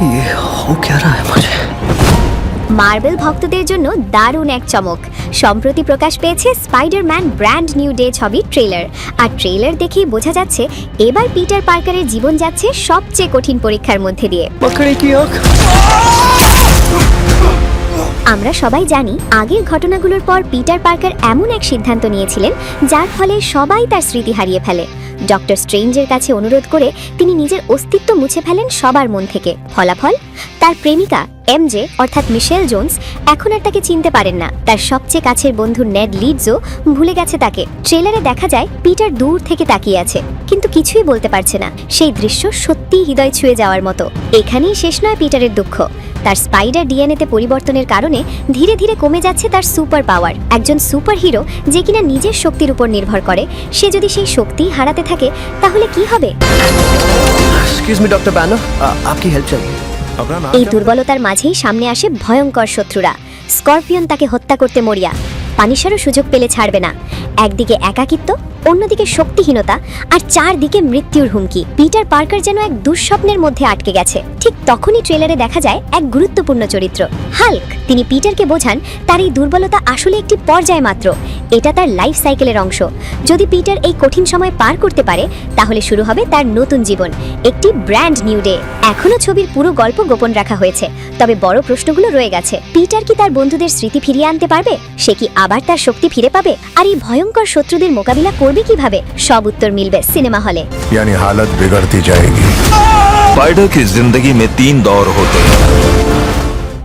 ये हो क्या रहा है मुझे? মার্বেল ভক্তদের জন্য দারুণ এক চমক। সম্প্রতি প্রকাশ পেয়েছে স্পাইডারম্যান ব্র্যান্ড নিউ ডে ছবির ট্রেলার। আর ট্রেলার দেখেই বোঝা যাচ্ছে এবার পিটার পার্কারের জীবন যাচ্ছে সবচেয়ে কঠিন পরীক্ষার মধ্যে দিয়ে। मकड़ी की आँख। আমরা সবাই জানি আগের ঘটনাগুলোর পর পিটার পার্কার এমন এক সিদ্ধান্ত নিয়েছিলেন যার ফলে সবাই তার স্মৃতি হারিয়ে ফেলে। ডক্টর স্ট্রেঞ্জের কাছে অনুরোধ করে তিনি নিজের অস্তিত্ব মুছে ফেলেন সবার মন থেকে। ফলাফল, তার প্রেমিকা এমজে অর্থাৎ মিশেল জোনস এখন আর তাকে চিনতে পারেন না। তার সবচেয়ে কাছের বন্ধু নেড লিডসও ভুলে গেছে তাকে। ট্রেলারে দেখা যায় পিটার দূর থেকে তাকিয়ে আছে, কিন্তু কিছুই বলতে পারছে না। সেই দৃশ্য সত্যিই হৃদয় ছুঁয়ে যাওয়ার মতো। এখানেই শেষ নয় পিটারের দুঃখ। তার স্পাইডার ডিএনএতে পরিবর্তনের কারণে ধীরে ধীরে কমে যাচ্ছে তার সুপার পাওয়ার। একজন সুপার হিরো যে কিনা নিজের শক্তির উপর নির্ভর করে, সে যদি সেই শক্তি হারাতে থাকে তাহলে কি হবে? Excuse me, Dr. Banner, आपकी हेल्प चाहिए। এই দুর্বলতার মাঝেই সামনে আসে ভয়ঙ্কর শত্রুরা। স্করপিয়ন তাকে হত্যা করতে মরিয়া। পানিশারও সুযোগ পেলে ছাড়বে না। একদিকে একাকিত্ব, অন্যদিকে শক্তিহীনতা, আর চারদিকে মৃত্যুর হুমকি। পিটার পার্কার যেন এক দুঃস্বপ্নের মধ্যে আটকে গেছে। ঠিক তখনই ট্রেলারে দেখা যায় এক গুরুত্বপূর্ণ চরিত্র, হাল্ক। তিনি পিটারকে বোঝান তার এই দুর্বলতা আসলে একটি পর্যায় মাত্র। এটা তার লাইফ সাইকেলের অংশ। যদি পিটার এই কঠিন সময় পার করতে পারে তাহলে শুরু হবে তার নতুন জীবন, একটি ব্র্যান্ড নিউ ডে। এখনো ছবির পুরো গল্প গোপন রাখা হয়েছে, তবে বড় প্রশ্নগুলো রয়ে গেছে। পিটার কি তার বন্ধুদের স্মৃতি ফিরিয়ে আনতে পারবে? সে কি আবার তার শক্তি ফিরে পাবে? আর এই ভয়ঙ্কর শত্রুদের মোকাবিলা করবে কিভাবে? সব উত্তর মিলবে সিনেমা হলে। यानी हालत बिगड़ती जाएगी। स्पाइडर की जिंदगी में 3 दौर होते हैं।